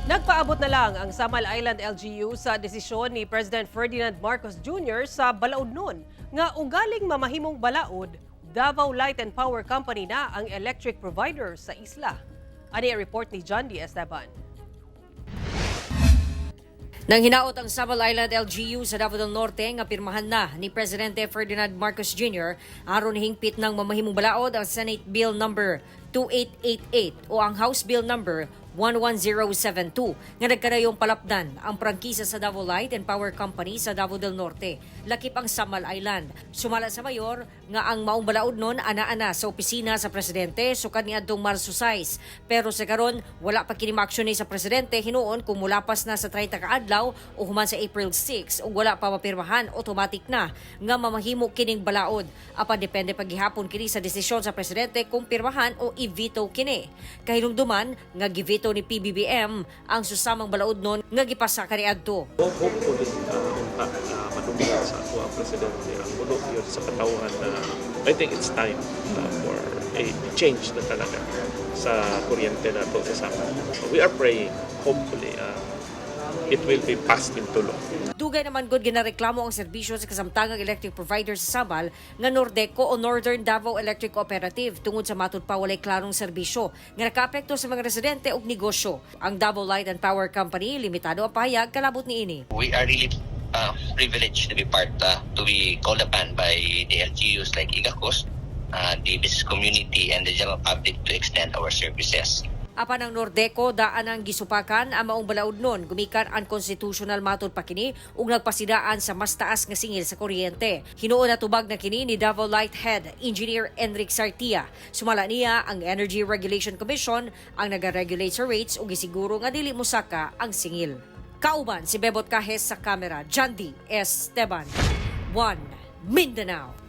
Nagpaabot na lang ang Samal Island LGU sa desisyon ni President Ferdinand Marcos Jr. sa balaudnon nga ugaling mamahimong balaod, Davao Light and Power Company na ang electric provider sa isla. Ani ang report ni John D. Esteban. Nang hinaot ang Samal Island LGU sa Davao del Norte nga pirmahan na ni Presidente Ferdinand Marcos Jr. aron hingpit ng mamahimong balaod ang Senate Bill number 2888 o ang House Bill number 11072 nga nagkarayong palapdan ang prangkisa sa Davao Light and Power Company sa Davao del Norte, lakip ang Samal Island. Sumala sa mayor nga ang maong balaudnon ana-ana sa opisina sa presidente sukad niadtong Marso 6. Pero sa karon wala pa kini maaksyon sa presidente hinuon kung mulapas na sa 30 ka adlaw o human sa April 6 ug wala pa mapirmahan, automatic na nga mamahimo kining balaod. Apan depende paghihapon kini sa desisyon sa presidente kung pirmahan o i-veto kini. Kahinungduman nga gi-veto ni PBBM ang susamang balaudnon nga gipasa kaniadto. Hopefully, madunggan sa ako ang presidente ang mulo yun sa katauhan na I think it's time for a change na talaga sa kuryente na ito sa Samal. We are praying, hopefully, it will be passed into law. Dugay naman gud ginareklamo ang serbisyo sa kasamtangang electric provider sa Samal nga Nordeco o Northern Davao Electric Cooperative tungod sa matud pa walay klarong serbisyo nga nakaapekto sa mga residente ug negosyo. Ang Davao Light and Power Company limitado ang pahayag kalabot niini. We are really privileged to be to be called upon by the LGUs like IGACOS, the business community and the general public to extend our services. Apan ang Nordeco daan ang gisupakan ang maong balaudnon gumikan unconstitutional matud pa kini ug nagpasidaan sa mas taas nga singil sa kuryente. Hinuon na tubag na kini ni Davao Light Head Engineer Enric Sartia. Sumala niya ang Energy Regulation Commission ang nagaregulate sa rates ug gisiguro nga dili mosaka ang singil. Kauban si Bebot Kahes sa kamera, John D. Esteban, 1 Mindanao.